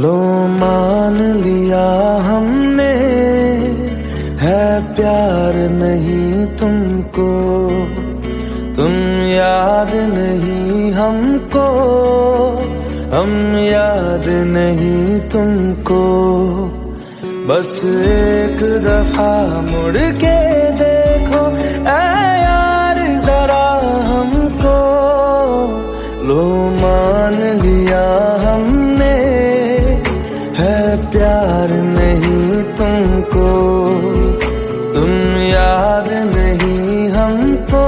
लो मान लिया हमने, है प्यार नहीं तुमको, तुम याद नहीं हमको, हम याद नहीं तुमको। बस एक दफा मुड़ के देखो ऐ यार जरा हमको, लो मान लिया हमने, है प्यार नहीं तुमको, तुम याद नहीं हमको,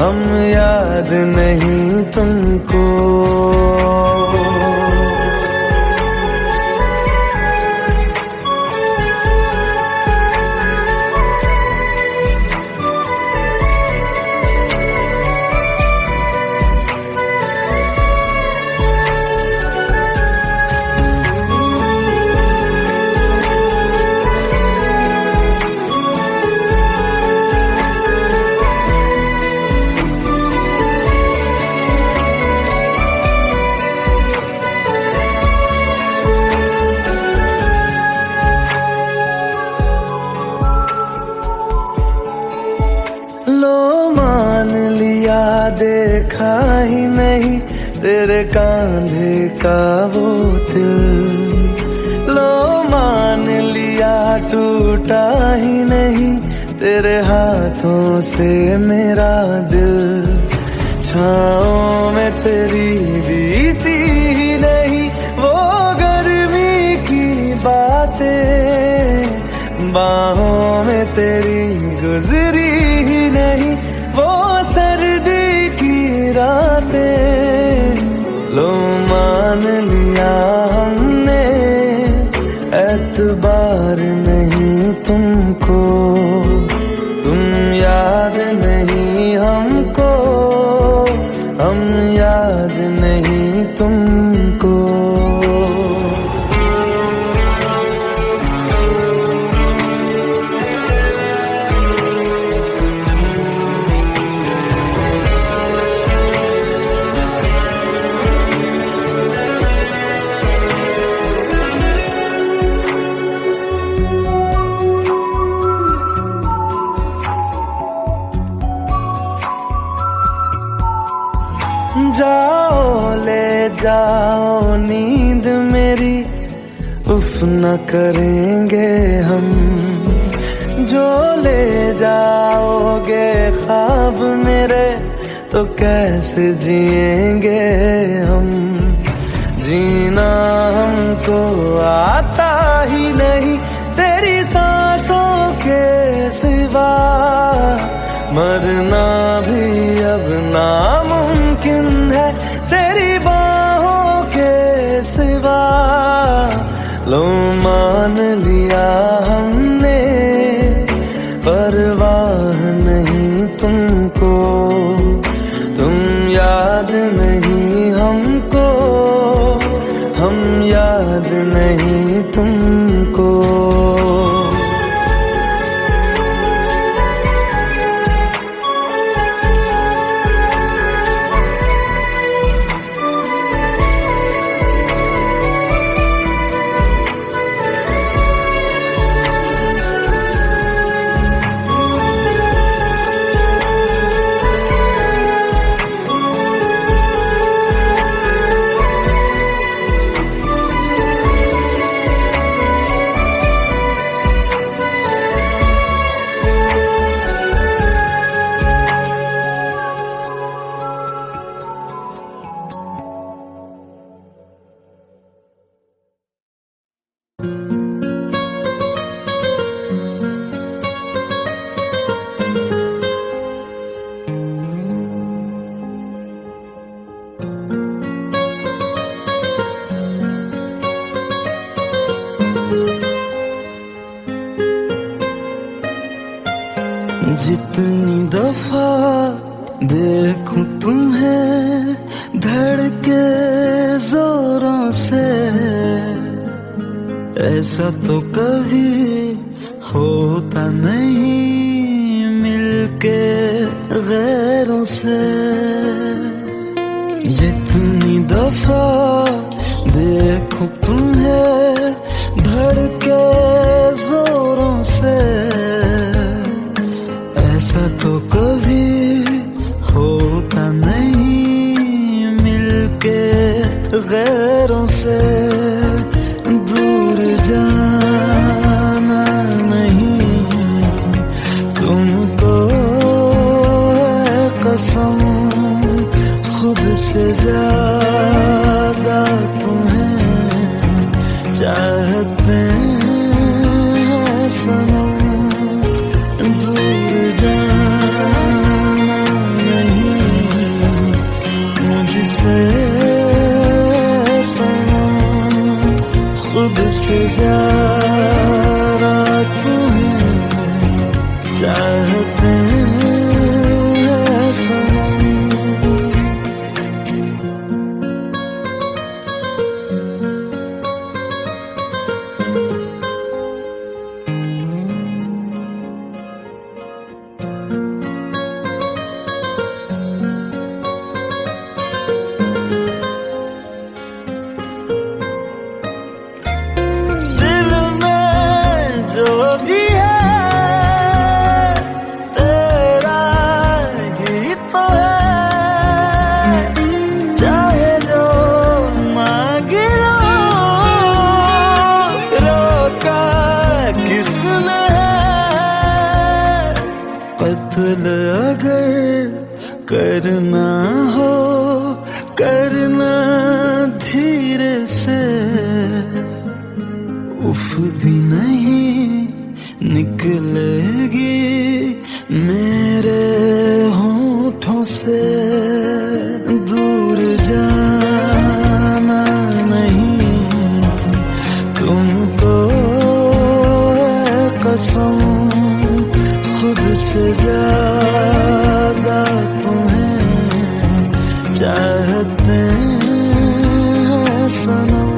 हम याद नहीं तुमको। लो मान लिया देखा ही नहीं तेरे कांधे का वो दिल, लो मान लिया टूटा ही नहीं तेरे हाथों से मेरा दिल। छाँव में तेरी बीती ही नहीं वो गर्मी की बातें, बाहों में तेरी गुजरी ही नहीं वो सर्दी की रातें। लो मान लिया हमने, एतबार नहीं तुमको, तुम याद नहीं हमको, हम याद नहीं तुमको। जाओ ले जाओ नींद मेरी, उफ न करेंगे हम, जो ले जाओगे ख्वाब मेरे तो कैसे जिएंगे हम। जीना हमको आता ही नहीं तेरी सांसों के सिवा, मरना भी अब नामुमकिन है तेरी बाहों के सिवा। लो मान लिया हमने, परवाह नहीं तुमको, तुम याद नहीं हमको, हम याद नहीं तुमको। जितनी दफा देखूं तुम्हें धड़के जोरों से, ऐसा तो कभी होता नहीं मिलके गैरों से। जितनी दफा देखूं तुम्हें धड़के जोरों से, ऐसा तो कभी होता नहीं मिलके गैरों से। दूर जाना नहीं तुमको है कसम, खुद से ज्यादा तुम्हें चाहते हैं सनम। दूर जाना नहीं मुझसे सनम, खुद से ज्यादा तुम्हें चाहते हैं सनम। कत्ल अगर करना हो करना धीरे से, उफ भी नहीं निकलेगी मेरे होठों से। दूर जाना नहीं तुमको है कसम, खुद से ज्यादा तुम्हें चाहते हैं सनम।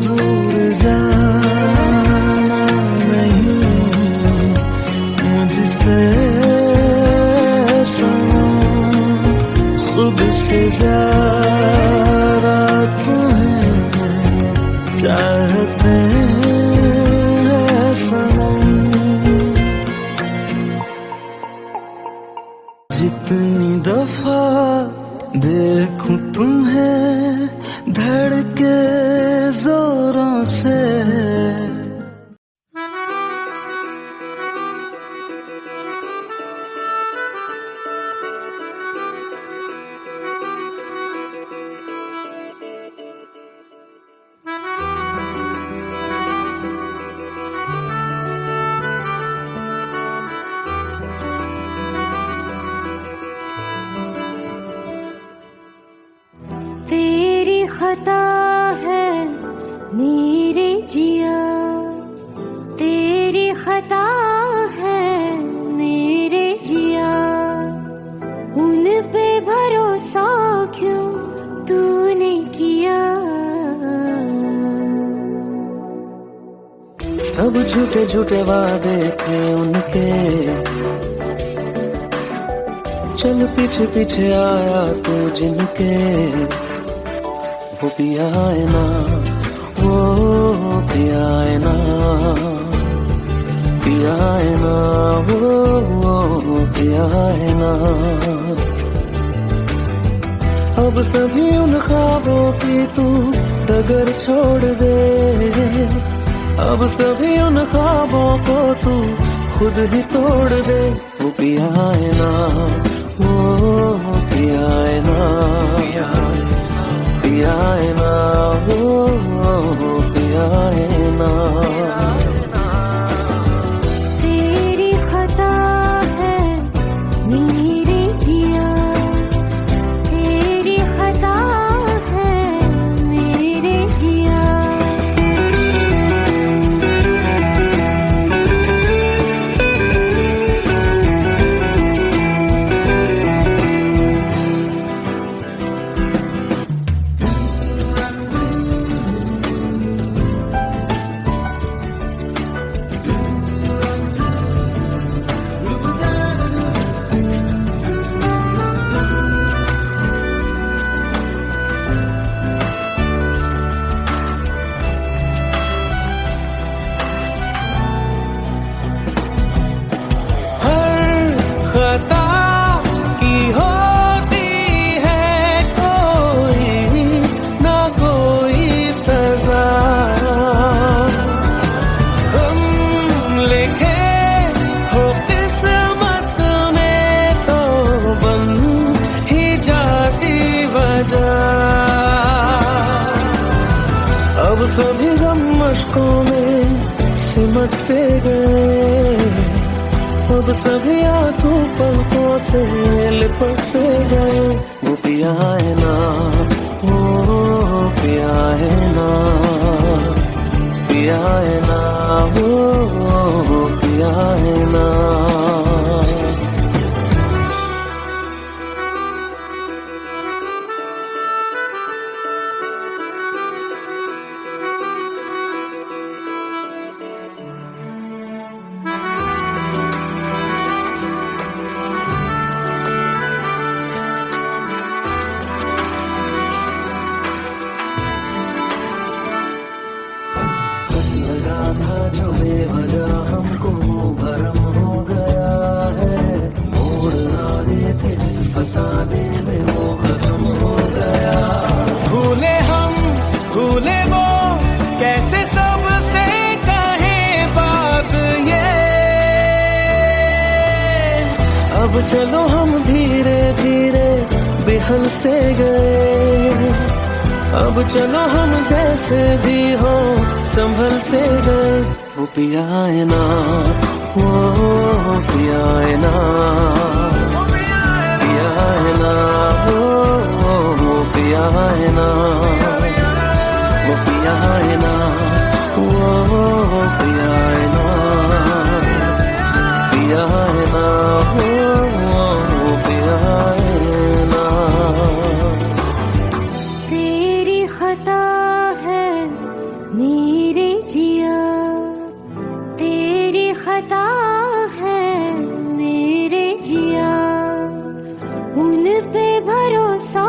दूर जाना नहीं मुझसे सनम, खुद से ज्यादा तुम्हें चाहते हैं सनम। जितनी दफा देखूं तुम्हें धड़के जोरों से, खता है मेरे जिया, तेरी खता है मेरे जिया, उन पे भरोसा क्यों तूने किया। सब झूठे झूठे वादे थे उनके, चल पीछे पीछे आया तू जिनके। वो पिया है ना, वो पिया है ना, पिया है ना, वो पिया है ना। अब सभी उन ख्वाबों की तू डगर छोड़ दे, अब सभी उन ख्वाबों को तू खुद ही तोड़ दे। वो पिया है ना, वो पिया है ना, पिया है ना, वो पिया है ना। तेरी खता है मेरे जिया, तेरी खता है मेरे जिया। अब सभी गम मशकों में सिमट से गए, अब सभी आंसू पलकों से लिपट से गए। वो पिया है ना, वो पिया है ना, पिया है ना, वो पिया है ना। जो बेवजह हमको भरम हो गया है, मोड़ आने थे जिस फसाने में वो खत्म हो गया। भूले हम भूले वो, कैसे सबसे कहे बात ये। अब चलो हम धीरे धीरे बिहल से गए, अब चलो हम जैसे भी हो संभल से गए। वो पिया है ना, वो पिया है ना, पिया है ना, वो पिया है ना, वो पिया है ना, वो पिया है ना, पिया है ना, वो पिया है ना। तेरी खता है मेरे जिया, तेरी खता है मेरे जिया, उन पे भरोसा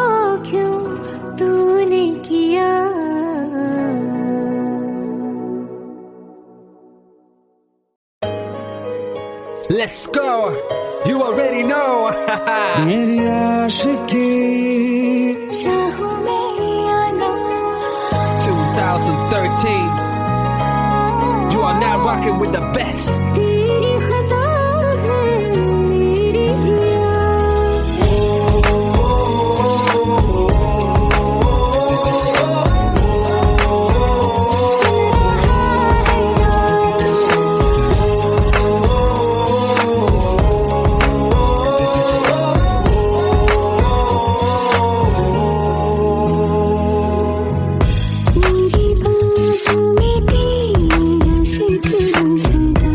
क्यों तूने किया। Let's go. You already know. मेरी आशिकी चाहूं मैं या ना, 2013. You are now rocking with the best. तेरी खता है मेरे जिया। मेरी बातों में तेरा जिक्र सदा,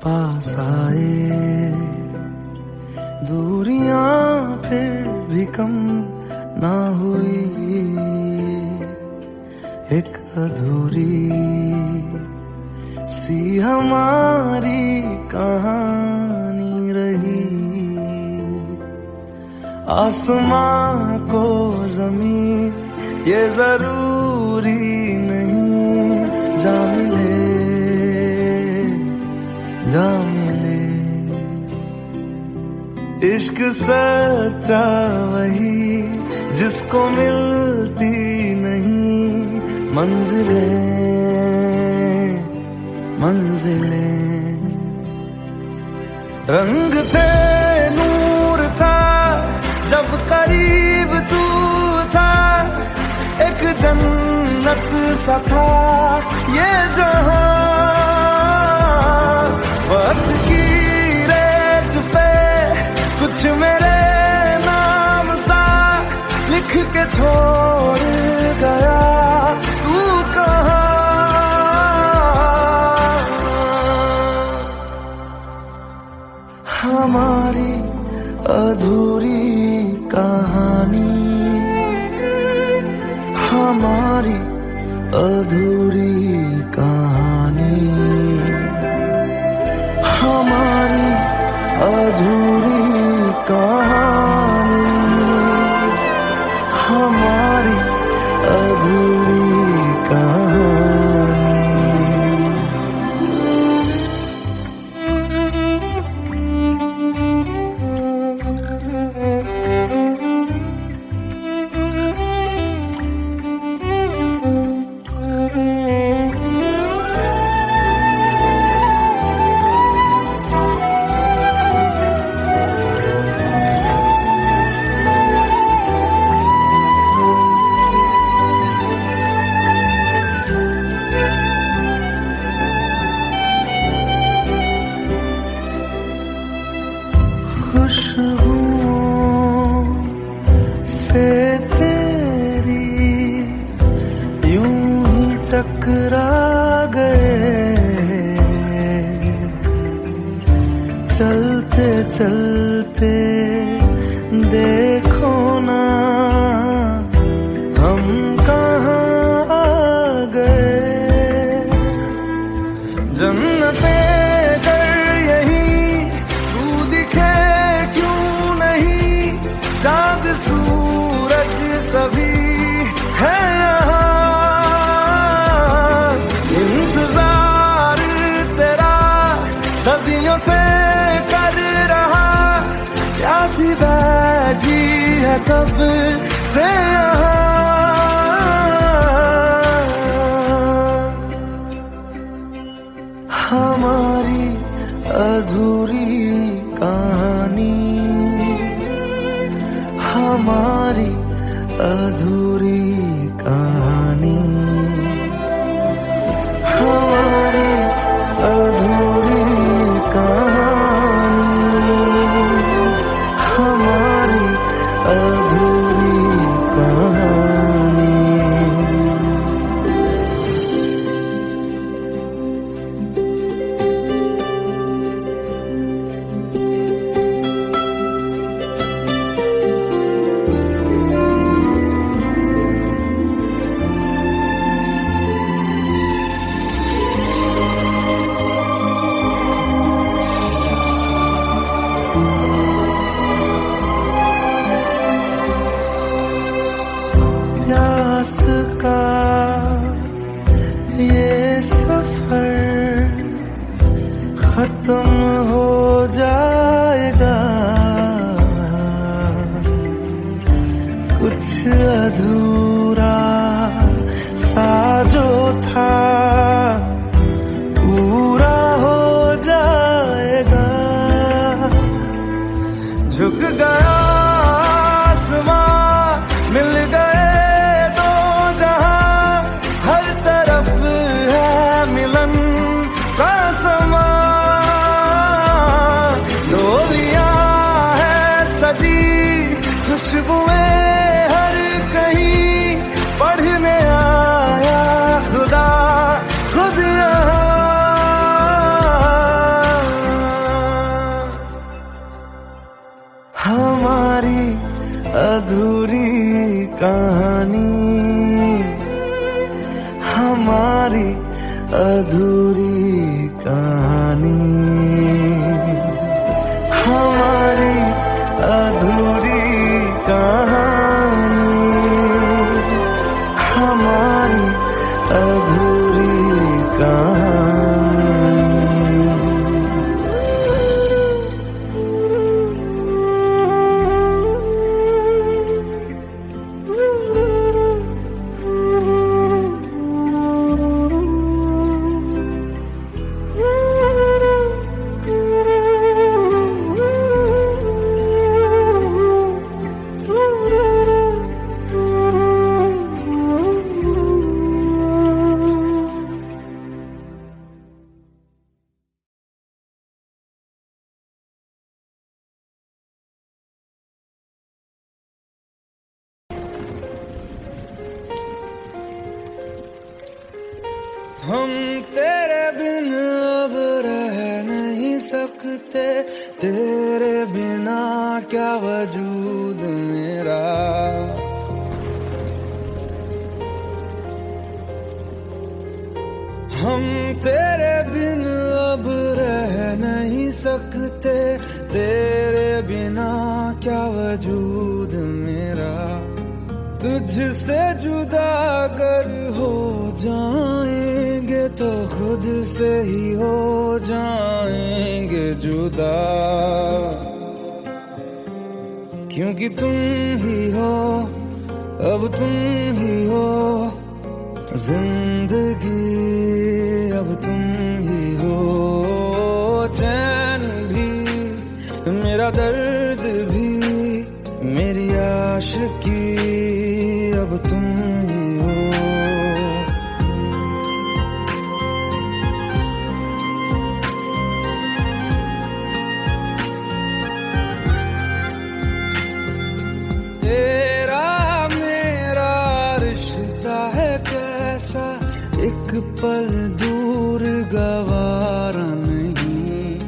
पास आए, दूरियां फिर भी कम ना हुई, एक अधूरी सी हमारी कहानी रही। आसमां को जमीन ये जरूरी नहीं, जा मिले जा मिले। इश्क सच्चा वही जिसको मिलती नहीं मंजिलें मंजिलें। रंग थे नूर था जब करीब तू था, एक जन्नत सा था ये जहां। वक्त की रेत पे कुछ मेरे नाम सा लिख के छोड़ गया, तू कहाँ? हमारी अधूरी कहानी, हमारी अधूरी कहानी, हमारी अधूरी कहानी, हमारी अधूरी कहानी। खुशबुओं से तेरी यूं ही टकरा गए, चलते चलते देखो ना हम कहाँ आ गए। जन्नते चाँद सूरज सभी है यहाँ, इंतजार तेरा सदियों से कर रहा, प्यासी बैठी है कब से यहाँ। हमारी अधूरी कहानी, हमारी अधूरी कहानी, हमारी अधूरी कहानी, हमारी अधूरी कहानी। प्यास का ये सफर खत्म हो जाएगा, कुछ अधूरा सा जो था पूरा हो जाएगा। झुक गया आसमां, मिल गए दो जहां, हर तरफ है मिलन का समा। डोलियां है सजी, खुशबुएं हर कहीं, हम तेरे बिन अब रह नहीं सकते, तेरे बिना क्या वजूद मेरा। हम तेरे बिन अब रह नहीं सकते, तेरे बिना क्या वजूद मेरा। तुझसे जुदा अगर हो जाएंगे तो खुद से ही हो जाएंगे जुदा, क्योंकि तुम ही हो, अब तुम ही हो जिंदगी, अब तुम ही हो चैन भी, मेरा दर्द भी, मेरी आशिकी, अब तुम ही हो। तेरा मेरा रिश्ता है कैसा, एक पल दूर गवारा नहीं।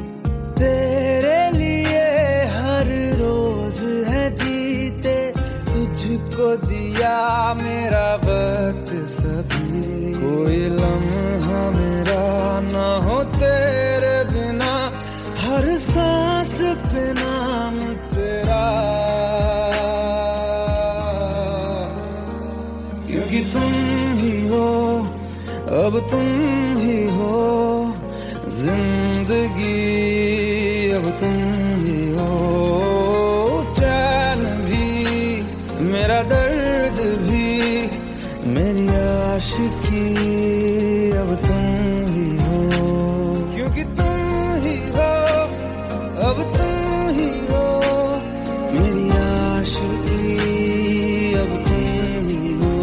तेरे लिए हर रोज है जीते, तुझको दिया मेरा वक्त सभी। कोई लम्हा मेरा ना हो तेरे बिना, हर सांस पे नाम तेरा, क्योंकि तुम ही हो, अब तुम ही हो जिंदगी, अब तुम ही हो चैन भी, मेरा दर्द भी, मेरी आशिकी, अब तुम ही हो, क्योंकि तुम ही हो, अब तुम ही हो मेरी आशिकी, अब तुम ही हो।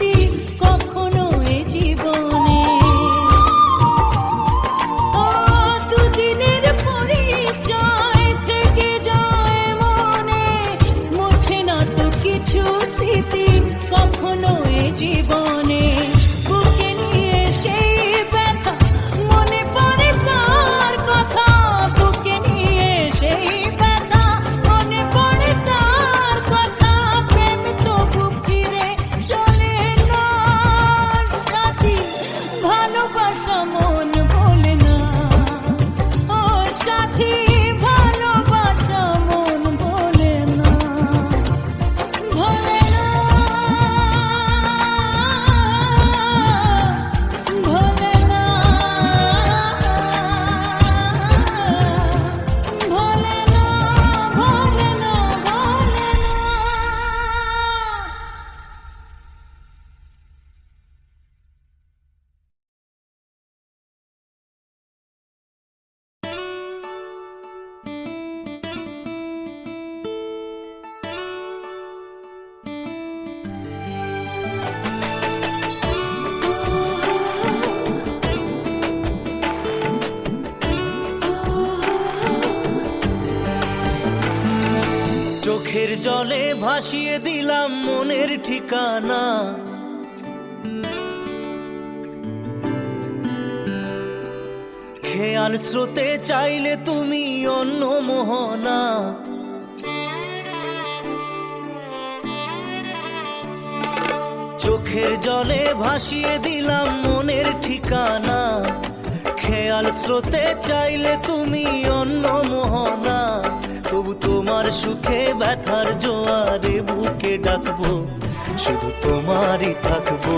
স্মৃতি কখনো এ জীবনে। ও দুদিনের পরিচয় থেকে যায় মনে, মুছে না তো কিছু স্মৃতি কখনো এ জীবনে। বুকে নিয়ে সেই ব্যথা মনে পড়ে তার কথা, বুকে নিয়ে সেই ব্যথা মনে পড়ে তার কথা। প্রেম তো বুক ফিরে চলে না সাথী, ভালোবাসা মন বলে না। ও সাথী ভালোবাসা মন বলে না, ভোলে না, ভোলে না, ভোলে না, ভোলে না, ভোলে না। চোখের জলে ভাসিয়ে দিলাম মনের ঠিকানা, খেয়াল স্রোতে চাইলে তুমি অন্য মোহনা। চোখের জলে ভাসিয়ে দিলাম মনের ঠিকানা, খেয়াল স্রোতে চাইলে তুমি অন্য মোহনা। তবু তোমার সুখে ব্যথার জোয়ারে বুকে ডাকবো, শুধু তোমারই থাকবো,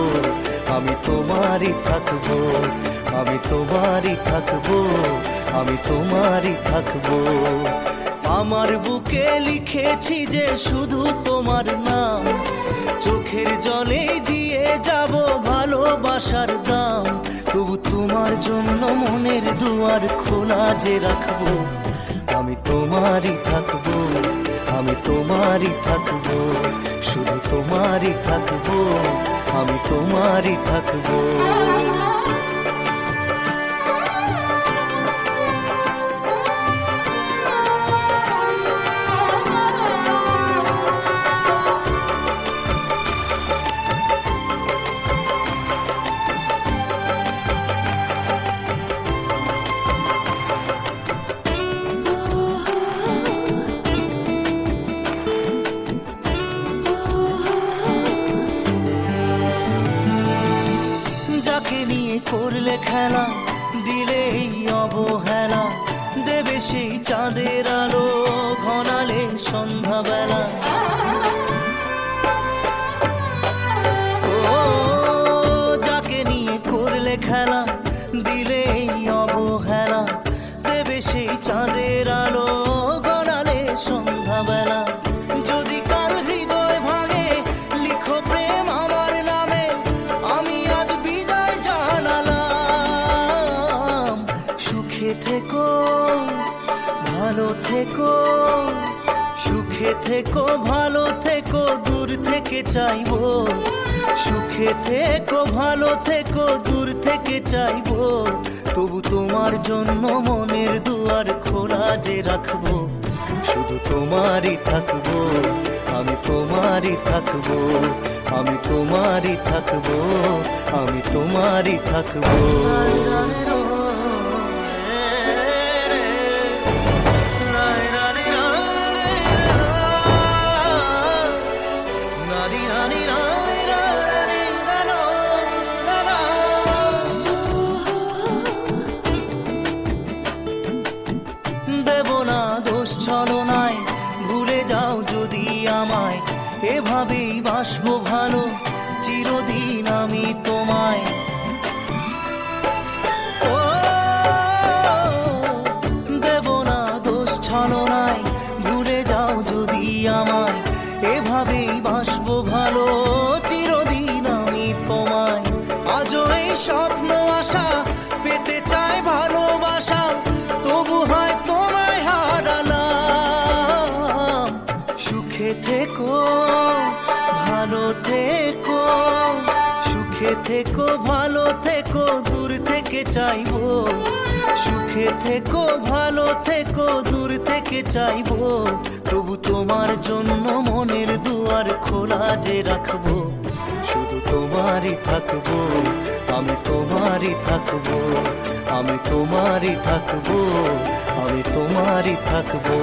আমি তোমারই থাকবো, আমি তোমারই থাকবো, আমি তোমারই থাকবো। আমার বুকে লিখেছি যে শুধু তোমার নাম, চোখের জলে দিয়ে যাব ভালোবাসার দাম। তবু তোমার জন্য মনের দুয়ার খোলা যে রাখবো, আমি তোমারই থাকবো, আমি তোমারই থাকবো, শুধু তোমারই থাকবো, আমি তোমারই থাকবো। যাকে নিয়ে করলে খেলা, দিলে এই অবহেলা, দেবে সেই চাঁদের আলো ঘনালে সন্ধ্যাবেলা। ও যাকে নিয়ে করলে খেলা, দিলে এই অবহেলা, দেবে সেই চাঁদের আলো ঘনালে সন্ধ্যাবেলা। যদি কাল হৃদয় ভাঙে লিখো প্রেম আমার নামে, আমি আজ বিদায় জানালাম। সুখে থেকো, ভালো থেকো, সুখে থেকো, ভালো থেকো, দূর থেকে চাইবো। সুখে থেকো, ভালো থেকো, দূর থেকে চাইবো। তবু তোমার জন্য মনের দুয়ার খোলা যে রাখবো, শুধু তোমারই থাকবো, আমি তোমারই থাকবো, আমি তোমারই থাকবো, আমি তোমারই থাকবো। দেব না দোষ ছলনায়, ভুলে যাও যদি আমায়, এভাবেই বাসবো ভালো চিরদিন আমি তোমায়। ও দেব না দোষ ছলনায়, ভুলে যাও যদি আমায়, এভাবেই বাসবো ভালো চিরদিন আমি তোমায়। আজও এই স্বপ্ন আশা পেতে চাই ভালোবাসা, তবু হয় তোমায় হারালাম। সুখে থেকো, ভালো সুখে থেকো ভালো থেকো দূর থেকে চাইবো, সুখে থেকো ভালো থেকো দূর থেকে চাইবো, তবু তোমার জন্য মনের দুয়ার খোলা যে রাখবো, শুধু তোমারই থাকবো, আমি তোমারই থাকবো, আমি তোমারই থাকবো, আমি তোমারই থাকবো।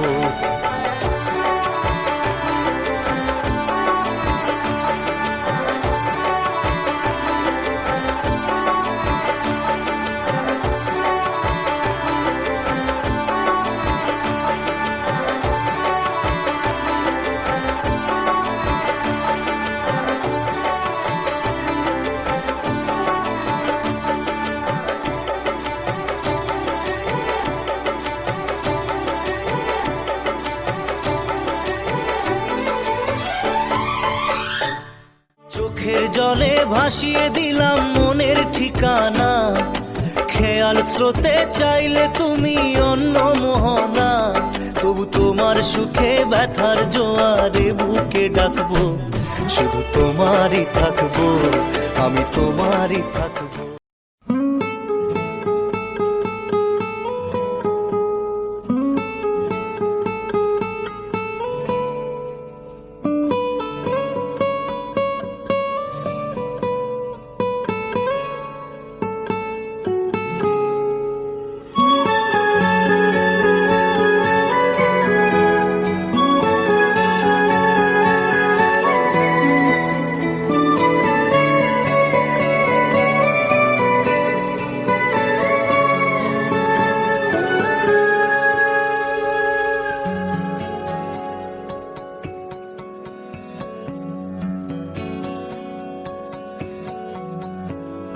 চোখের জলে ভাসিয়ে দিলাম মনের ঠিকানা, খেয়াল স্রোতে চাইলে তুমি অন্য মোহনা, তবু তোমার সুখে ব্যথার জোয়ারে বুকে ডাকবো, শুধু তোমারই থাকবো, আমি তোমারই থাকবো।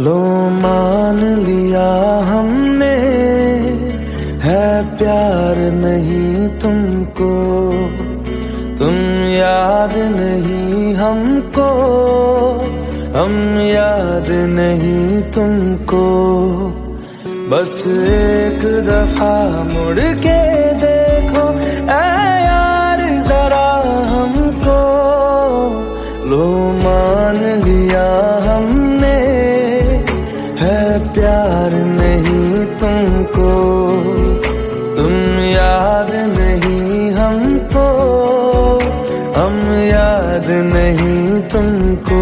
लो मान लिया हमने है प्यार नहीं तुमको, तुम याद नहीं हमको, हम याद नहीं तुमको, बस एक दफा मुड़ के देखो ऐ यार जरा हमको, लो मान लिया हमने है प्यार नहीं तुमको, तुम याद नहीं हमको, हम याद नहीं तुमको।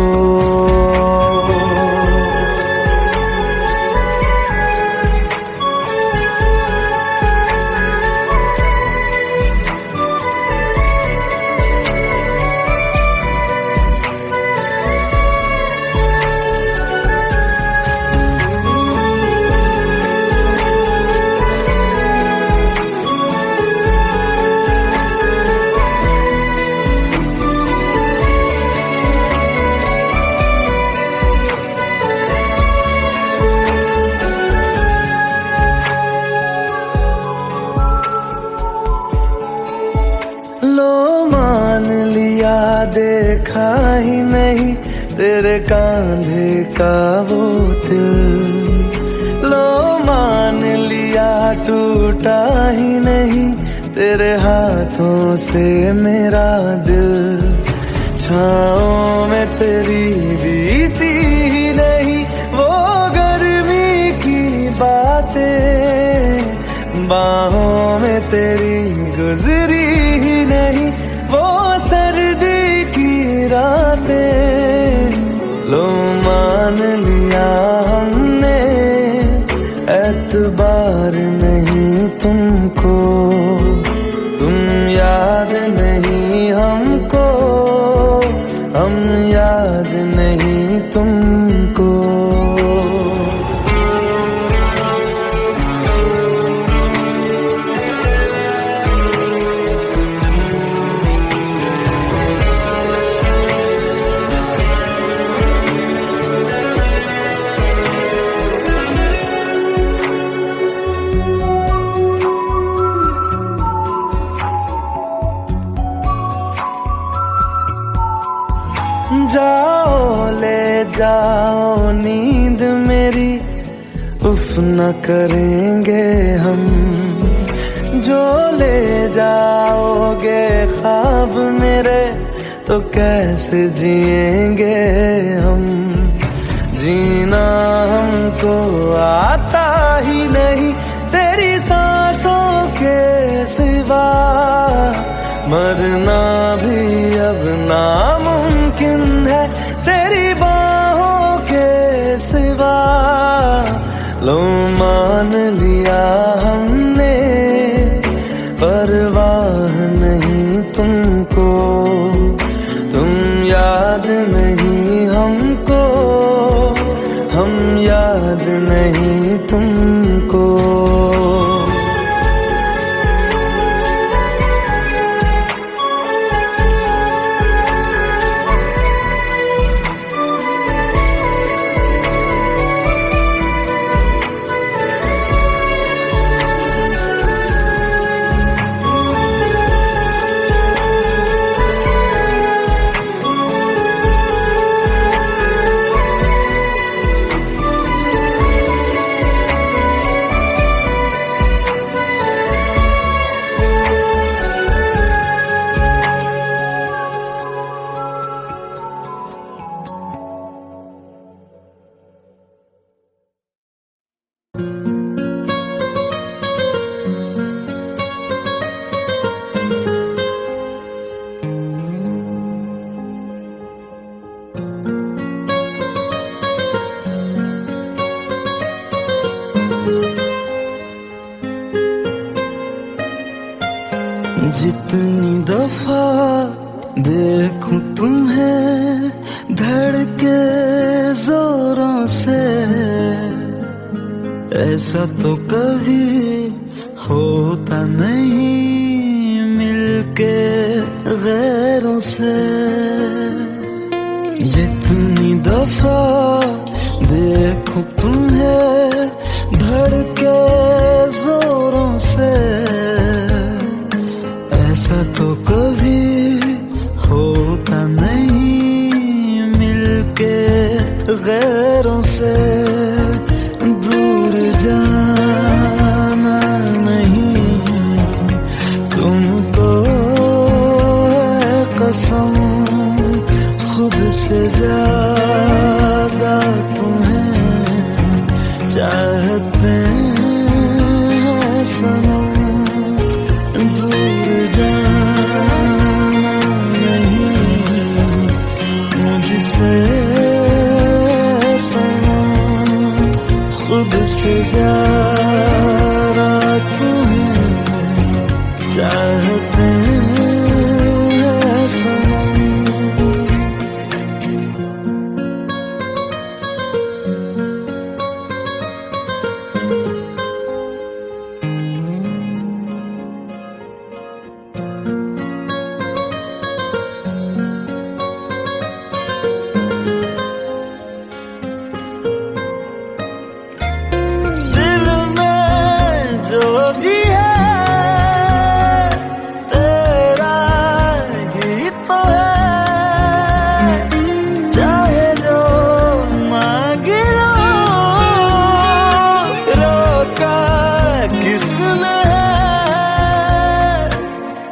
लो मान लिया देखा ही नहीं तेरे कांधे का वो दिल, लो मान लिया टूटा ही नहीं तेरे हाथों से मेरा दिल, छाँव में तेरी बीती ही नहीं वो गर्मी की बातें, बाहों में तेरी गुजरी ही नहीं वो सर्दी की रातें, लो मान लिया हमने एतबार नहीं तुमको, तुम याद नहीं हमको, हम याद नहीं तुमको। जाओ ले जाओ नींद मेरी, उफ न करेंगे हम, जो ले जाओगे ख्वाब मेरे तो कैसे जिएंगे हम, जीना हमको आता ही नहीं तेरी सांसों के सिवा, मरना भी अब नामुमकिन है तेरी बाहों के सिवा। लो मान लिया हमने परवाह नहीं तुमको, तुम याद नहीं हमको, हम याद नहीं तुमको। जितनी दफा देखूं तुम्हें धड़के जोरों से, ऐसा तो कभी होता नहीं मिलके गैरों से। जितनी दफा देखूं तुम्हें धड़के जोरों से, ऐसा तो कभी होता नहीं मिलके गैरों से। दूर जाना नहीं तुमको है कसम, खुद से ज्यादा तुम्हें चाहते हैं सनम। दूर जाना नहीं मुझसे सनम, खुद से ज्यादा तुम्हें चाहते हैं सनम।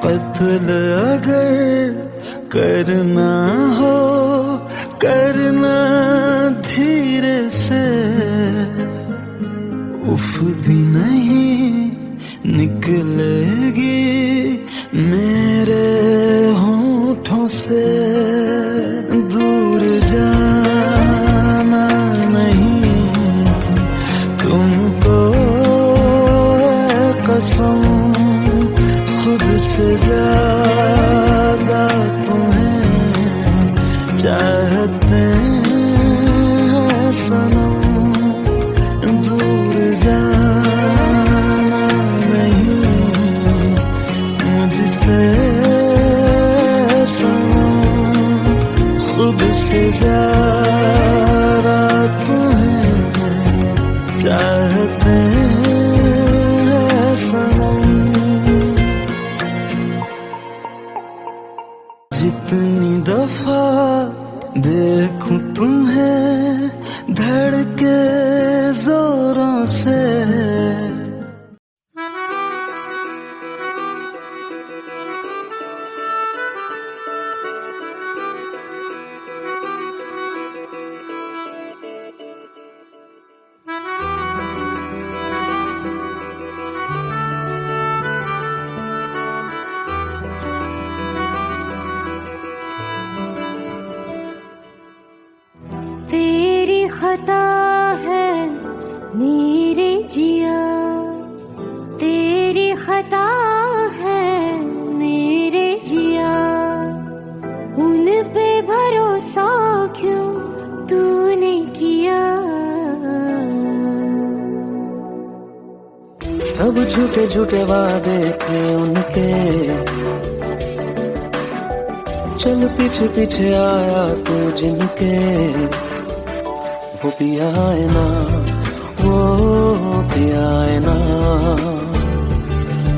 कत्ल अगर करना हो करना धीरे से, उफ भी नहीं निकलेगी मेरे होठों से। दूर जाना नहीं तुमको है कसम, खुद से ज्यादा तुम्हें चाहते हैं सनम। दूर जाना नहीं मुझसे सनम, खुद से ज्यादा तुम्हें चाहते हैं सनम। जितनी दफा देखूं तुम्हें धड़के जोरों से, खता है मेरे जिया, तेरी खता है मेरे जिया, उन पे भरोसा क्यों तूने किया। सब झूठे झूठे वादे थे उनके, चल पीछे पीछे आया तू जिनके, वो पिया है ना, वो पिया है ना,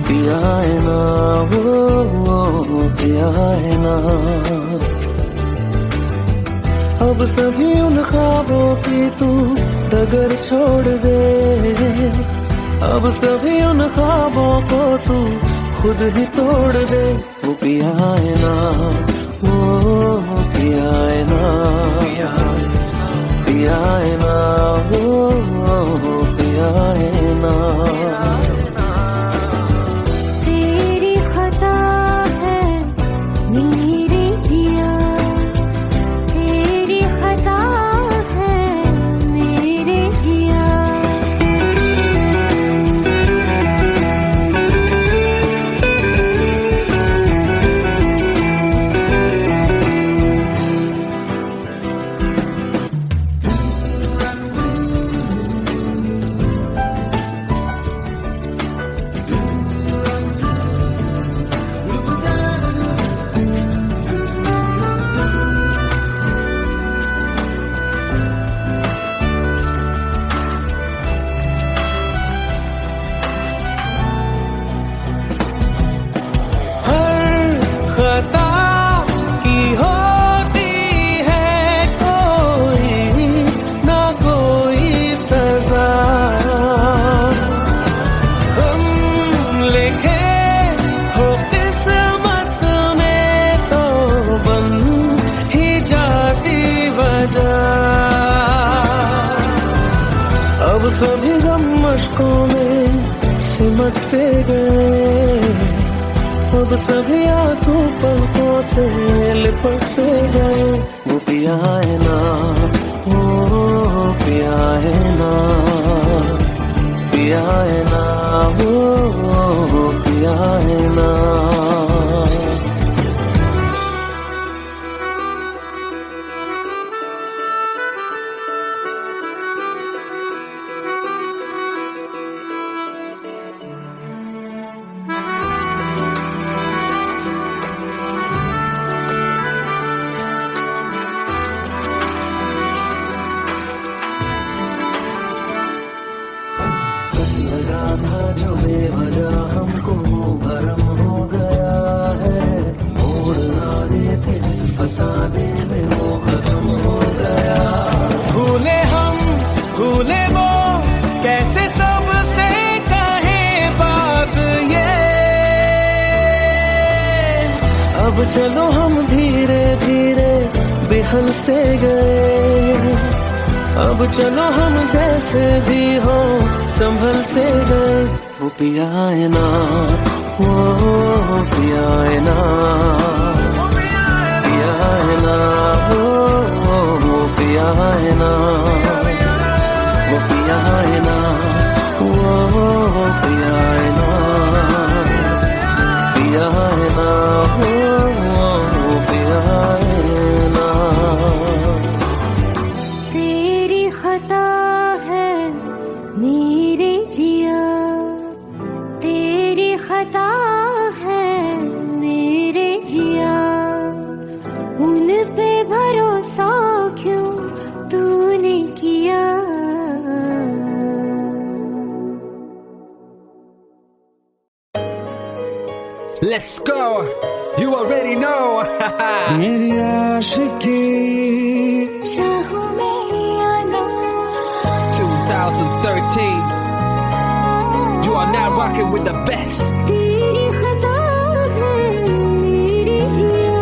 पिया है ना, वो पिया है ना। अब सभी उन ख्वाबों की तू डगर छोड़ दे, अब सभी उन ख्वाबों को तू खुद ही तोड़ दे। वो पिया है ना, वो पिया है ना, पिया है ना, वो पिया है ना। तेरी खता है मेरे जिया, तेरी खता है मेरे जिया। अब सभी गम मशकों में सिमट से गए, अब सभी आंसू पलकों से लिपट से गए। वो पिया है ना, वो पिया है ना, पिया है ना, वो पिया है ना। लगा था जो बेवजह हमको भरम हो गया है, मोड़ ना देते जिस फसाने में वो खत्म हो गया। भूले हम भूले वो कैसे सबसे कहे बात ये, अब चलो हम धीरे धीरे बेहल से गए, अब चलो हम जैसे भी हो संभल से गए। वो पिया है ना, वो पिया है ना, पिया है ना, वो पिया है ना, वो पिया है ना, वो पिया है ना, पिया है ना, वो पिया है ना। तेरी खता है मेरे जिया, तेरी खता है मेरे जिया, उन पे भरोसा क्यों तूने किया। Let's go. You already know. मेरी आशिकी चाहूं मैं आना, 2013. You are now rocking with the best. तेरी खता है मेरे जिया।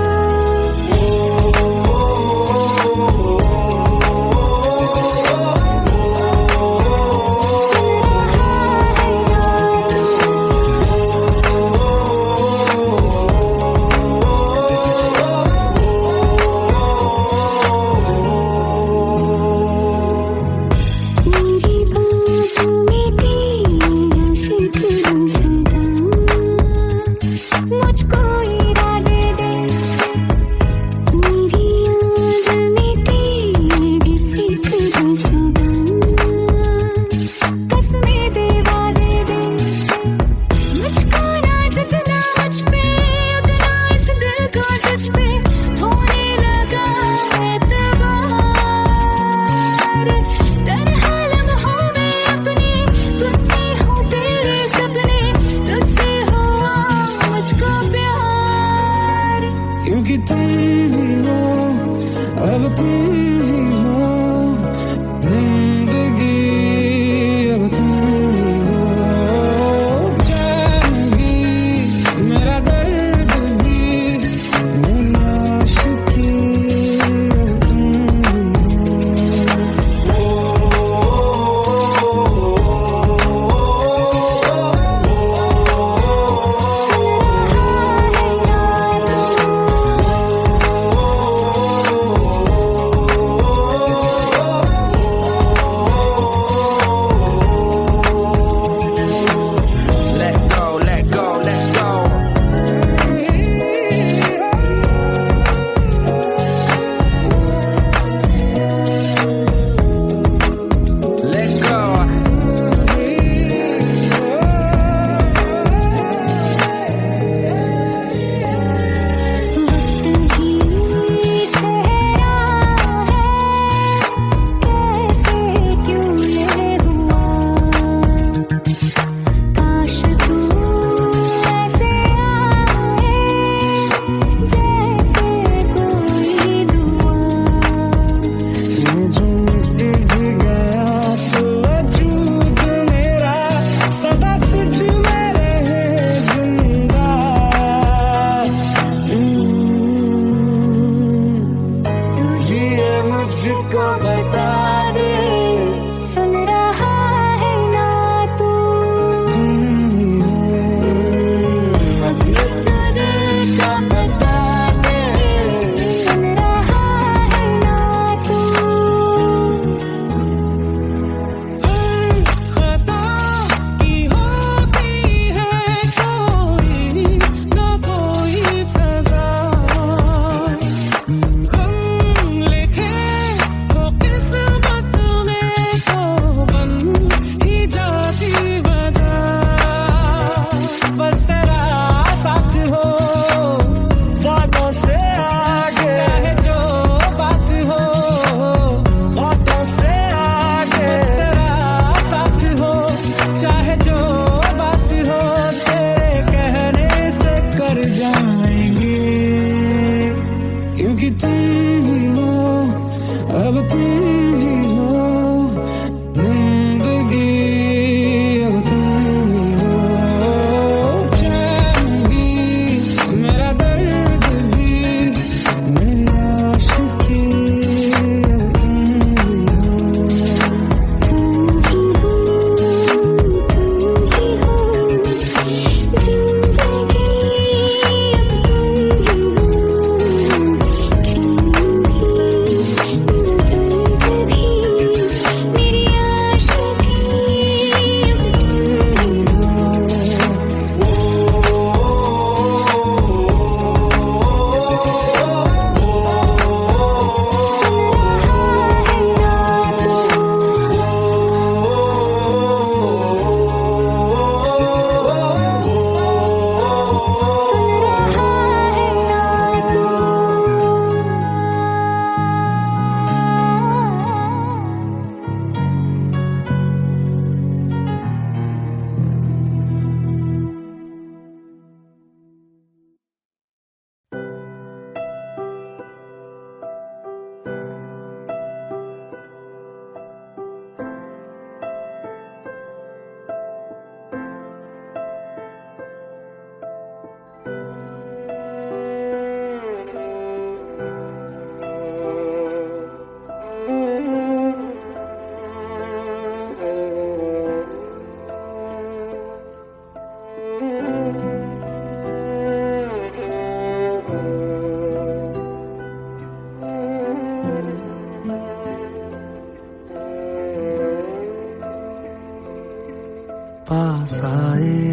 पास आए,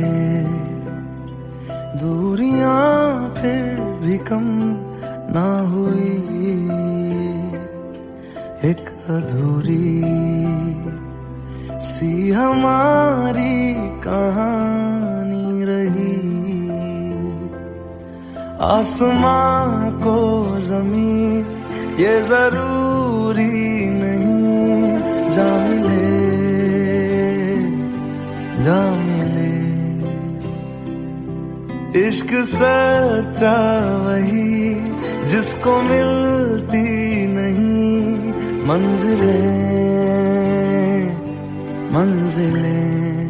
दूरियां फिर भी कम ना हुई, एक अधूरी सी हमारी कहानी रही। आसमां को जमीन ये जरूरी नहीं, जा मिले जा मिले। इश्क सच्चा वही जिसको मिलती नहीं मंजिलें मंजिलें।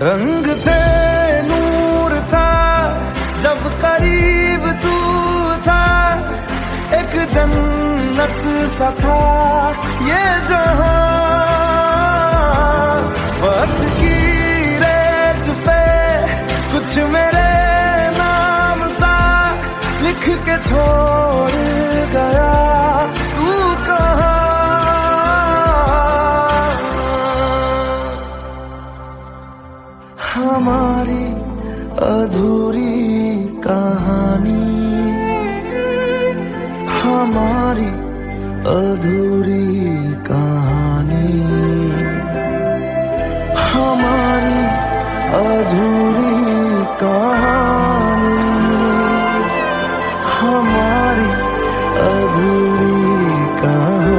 रंग थे नूर था जब करीब तू था, एक जन्नत सा था ये जहां। वक्त की रेत पे कुछ मेरे नाम सा लिख के छोड़ गया, तू कहाँ? हमारी अधूरी कहानी, हमारी अधूरी कहानी, हमारी अधूरी कहानी, हमारी अधूरी कहानी।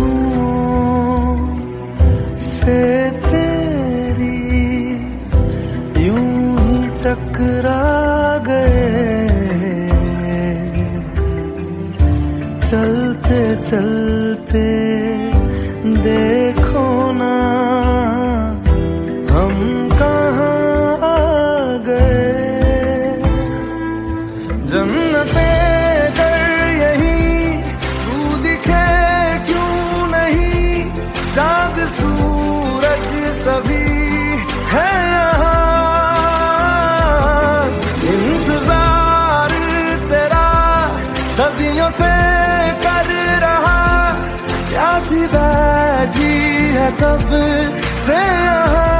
खुशबुओं से तेरी यूं ही टकरा गए, चलते चलते देखो ना हम कहाँ आ गए। जन्नते चाँद सूरज सभी है यहाँ, इंतजार तेरा सदियों से कर रहा, प्यासी बैठी है कब से यहाँ।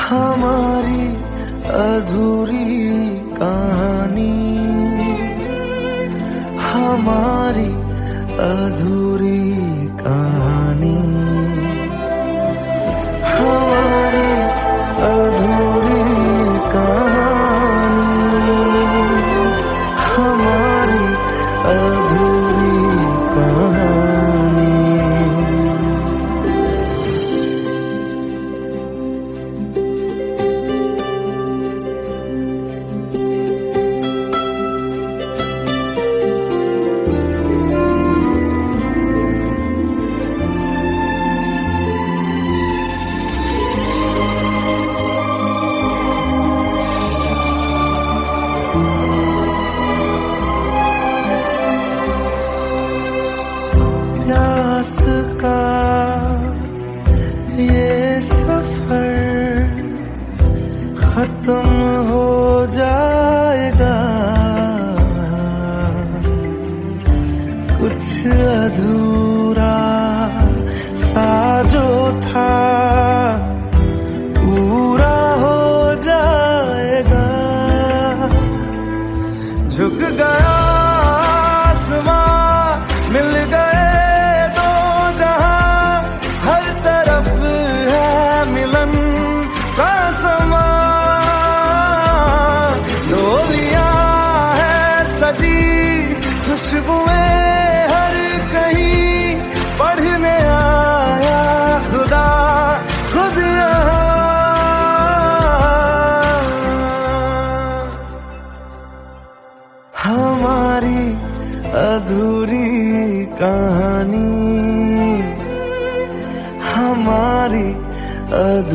हमारी अधूरी कहानी, हमारी अधूरी कहानी, हमारी अधूरी कहानी, हमारी अधूरी कहानी।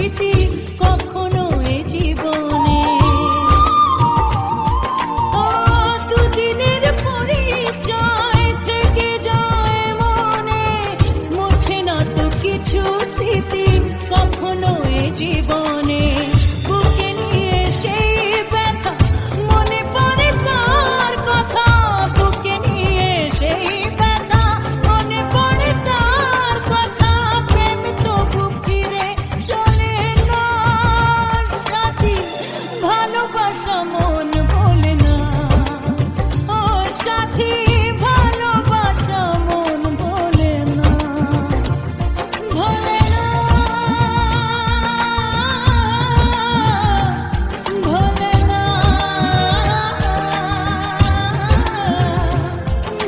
স্মৃতি কখনো এ জীবনে। ও দুদিনের পরিচয় থেকে যায় মনে, মুছে না তো কিছু স্মৃতি কখনো এ জীবনে। বুকে নিয়ে সেই ব্যথা মনে পড়ে তার কথা, বুকে নিয়ে সেই ব্যথা মনে পড়ে তার কথা। প্রেম তো বুক ফিরে চলে না সাথী, ভালোবাসা মন ভোলে না। ও সাথী ভালোবাসা মন ভোলে না, ভোলে না, ভোলে না,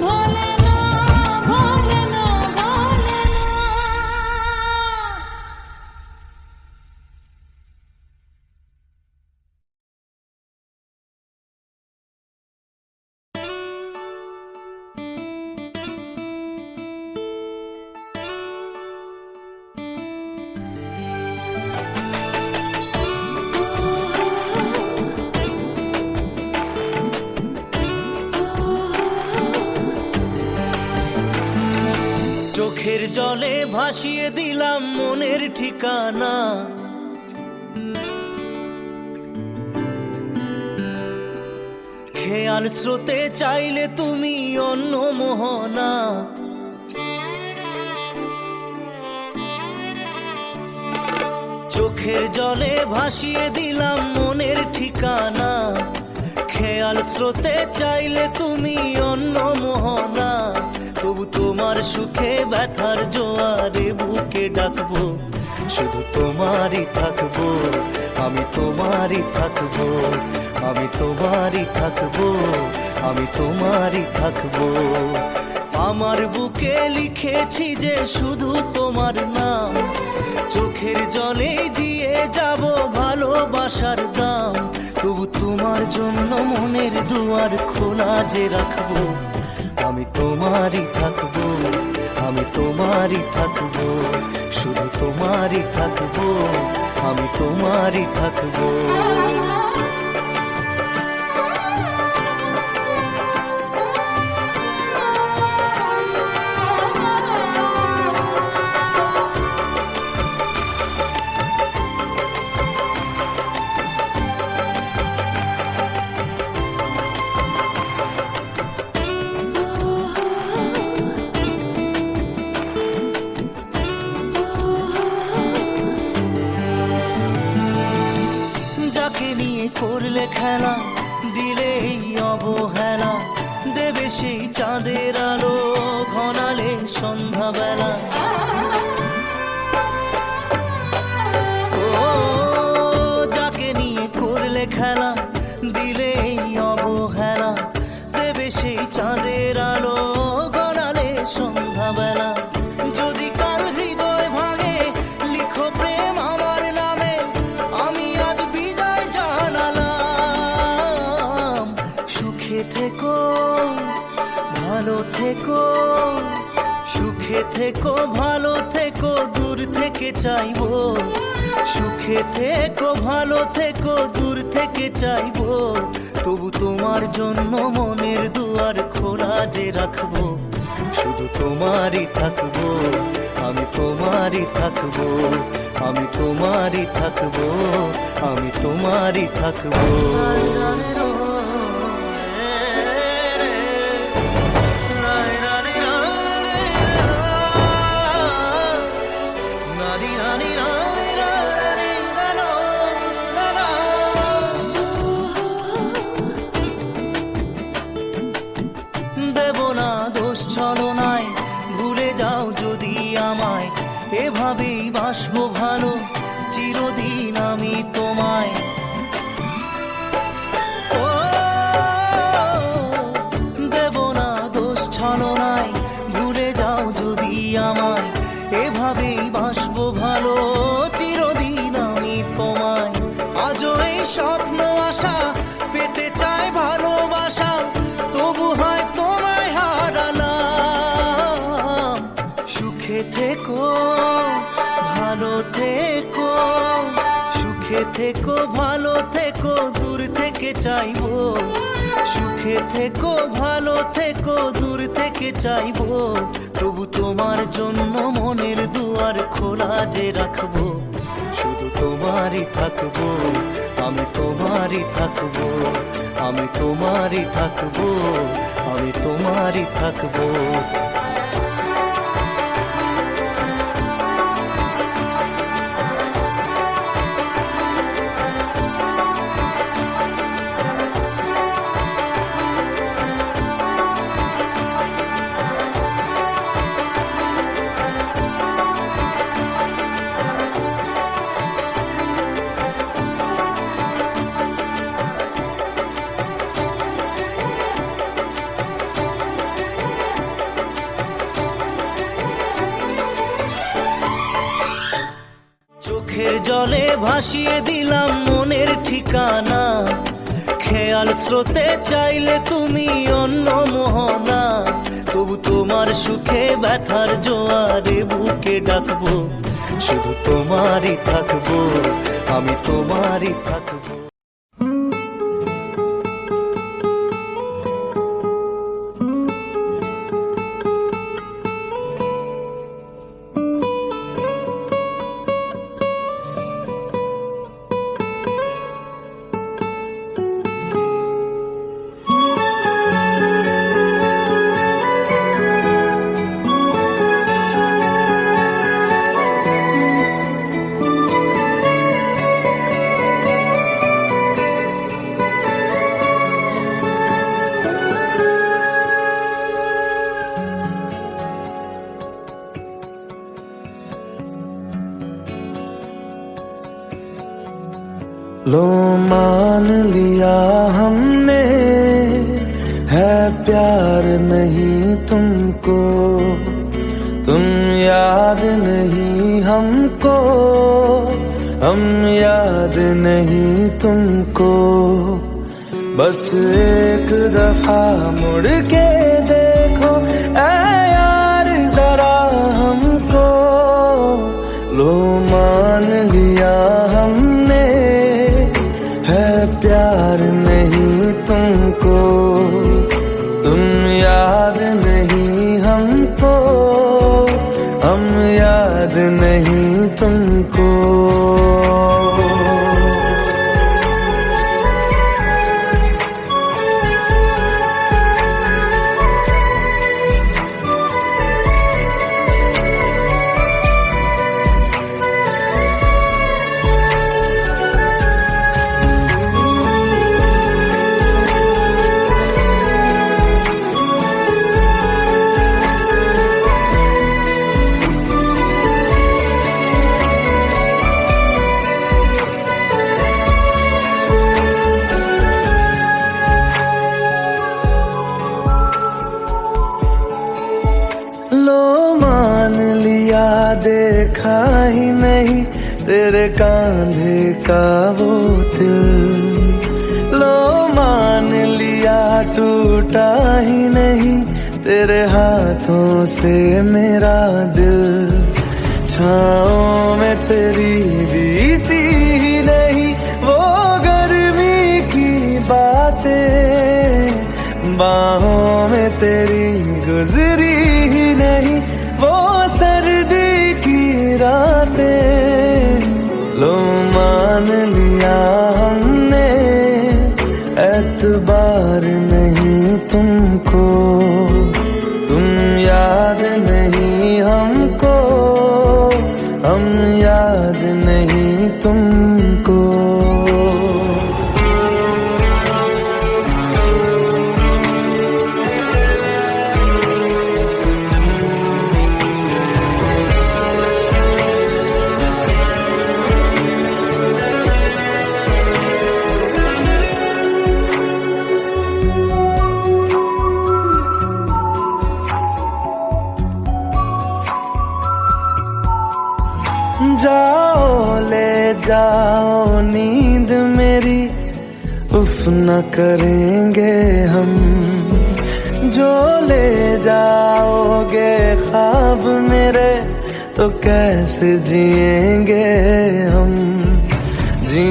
ভোলে না, ভোলে না, ভোলে না। চোখের জলে ভাসিয়ে দিলাম মনের ঠিকানা, খেয়াল স্রোতে চাইলে তুমি অন্য মোহনা। চোখের জলে ভাসিয়ে দিলাম মনের ঠিকানা, খেয়াল স্রোতে চাইলে তুমি অন্য মোহনা। তবু তোমার সুখে ব্যথার জোয়ারে বুকে ডাকবো, শুধু তোমারই থাকবো, আমি তোমারই থাকবো, আমি তোমারই থাকবো, আমি তোমারই থাকবো। আমার বুকে লিখেছি যে শুধু তোমার নাম, চোখের জলে দিয়ে যাব ভালোবাসার দাম। তবু তোমার জন্য মনের দুয়ার খোলা যে রাখবো, আমি তোমারই থাকবো, আমি তোমারই থাকবো, শুধু তোমারই থাকবো, আমি তোমারই থাকবো। যাকে নিয়ে করলে খেলা, দিলে এই অবহেলা, দেবে সেই চাঁদের আলো ঘনালে সন্ধ্যাবেলা। ও যাকে নিয়ে করলে খেলা, দিলে এই অবহেলা, দেবে সেই চাঁদের আলো ঘনালে সন্ধ্যাবেলা। যদি কাল হৃদয় ভাঙে লিখো প্রেম আমার নামে, আমি আজ বিদায় জানালাম। সুখে থেকো, ভালো থেকো, সুখে থেকো, ভালো থেকো, দূর থেকে চাইবো। সুখে থেকো, ভালো থেকো, দূর থেকে চাইবো। তবু তোমার জন্য মনের দুয়ার খোলা যে রাখবো, শুধু তোমারই থাকবো, আমি তোমারই থাকবো, আমি তোমারই থাকবো, আমি তোমারই থাকবো। দেব না দোষ ছলনায়, ভুলে যাও যদি আমায়, এভাবেই বাসবো ভালো চিরদিন আমি তোমায়। ও দেব না দোষ ছলনায়, ভুলে যাও যদি আমায়, এভাবেই বাসবো ভালো চিরদিন আমি তোমায়। আজও এই স্বপ্ন আশা পেতে চাই ভালোবাসা, তবু হয় তোমায় হারালাম। সুখে থেকো, ভালো থেকো, সুখে থেকো ভালো থেকো দূর থেকে চাইবো, সুখে থেকো ভালো থেকো দূর থেকে চাইবো, তবু তোমার জন্য মনের দুয়ার খোলা যে রাখবো, শুধু তোমারই থাকবো, আমি তোমারই থাকবো, আমি তোমারই থাকবো, আমি তোমারই থাকবো। চোখের জলে ভাসিয়ে দিলাম মনের ঠিকানা, খেয়াল স্রোতে চাইলে তুমি অন্য মোহনা, তবু তোমার সুখে ব্যথার জোয়ারে বুকে ডাকবো, শুধু তোমারই থাকবো, আমি তোমারই থাকবো। लो मान लिया हमने है प्यार नहीं तुमको, तुम याद नहीं हमको, हम याद नहीं तुमको, बस एक दफा मुड़ के देखो ऐ यार जरा हमको, लो मान लिया हमने है प्यार नहीं तुमको, तुम याद नहीं हमको, हम याद नहीं तुमको। लो मान लिया देखा ही नहीं तेरे कांधे का वो दिल, लो मान लिया टूटा ही नहीं तेरे हाथों से मेरा दिल, छाँव में तेरी बीती ही नहीं वो गर्मी की बातें, बाहों में तेरी गुजरी ही नहीं वो सर्दी की रातें, लो मान लिया हमने एतबार नहीं तुमको, तुम याद नहीं हमको, हम याद नहीं तुमको। जाओ ले जाओ नींद मेरी उफ न करेंगे हम, जो ले जाओगे ख्वाब मेरे तो कैसे जिएंगे हम, जी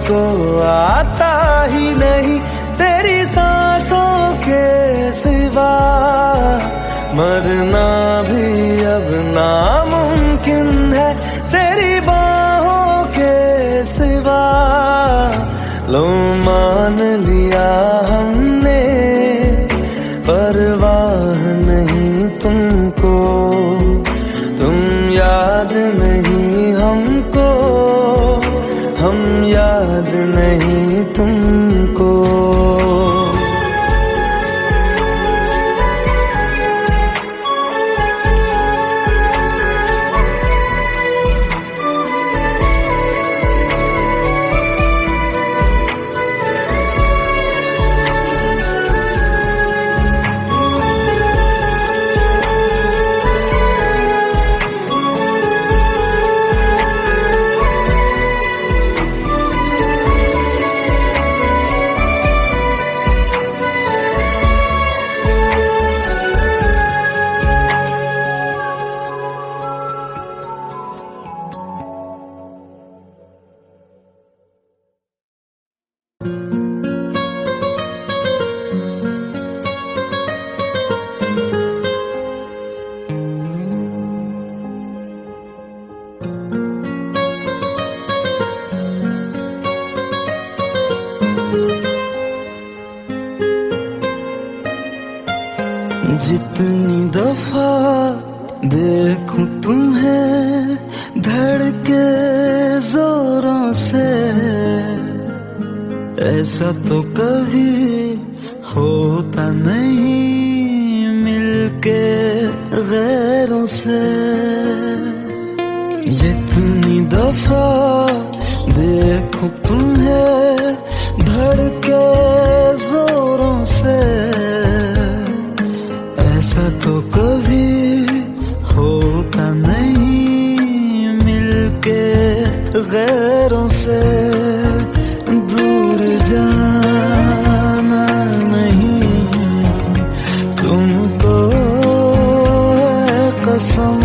को आता ही नहीं तेरी सांसों के सिवा। मरना भी अब नामुमकिन है तेरी बाहों के सिवा। लो मान लिया हमने परवाह नहीं तुमको, तुम याद नहीं हमको, हम याद नहीं तुमको। जितनी दफा देखूं तुम्हें धड़के जोरों से, ऐसा तो कभी होता नहीं मिलके गैरों से। जितनी दफा देखूं तुम्हें धड़के जोरों से, ऐसा तो कभी होता नहीं मिलके गैरों से। दूर जाना नहीं तुमको है कसम,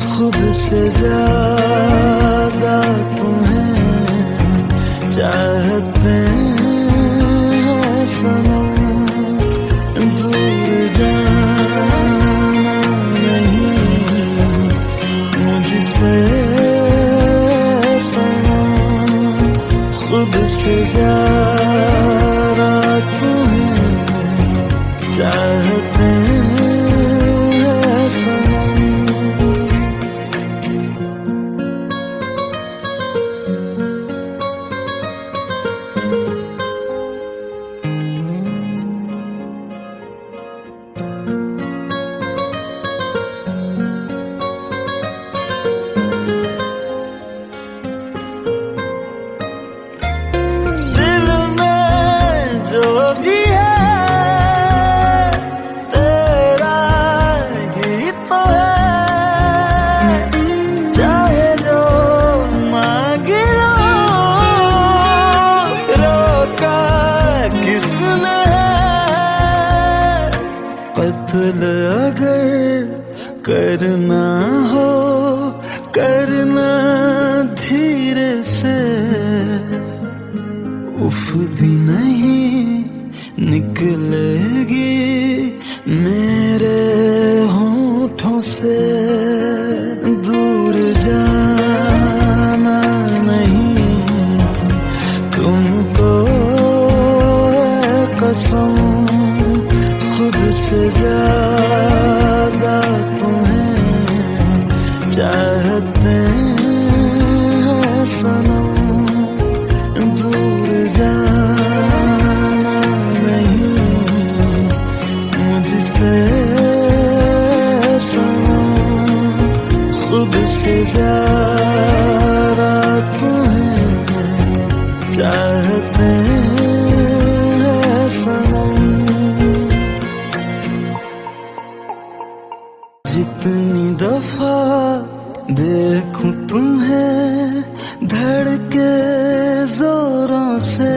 खुद से ज्यादा तुम्हें चाहते हैं सनम। खुद से ज्यादा तुम्हें चाहते हैं सनम। कत्ल अगर करना हो करना धीरे से, उफ भी नहीं निकलेगी मेरे होठों से। दूर जाना नहीं तुमको है कसम, खुद से ज्यादा तुम्हें चाहते हैं सनम। दूर जाना नहीं मुझसे सनम, खुद से ज्यादा तुम्हें चाहते हैं सनम। जितनी दफा देखूं तुम्हें धड़के जोरों से,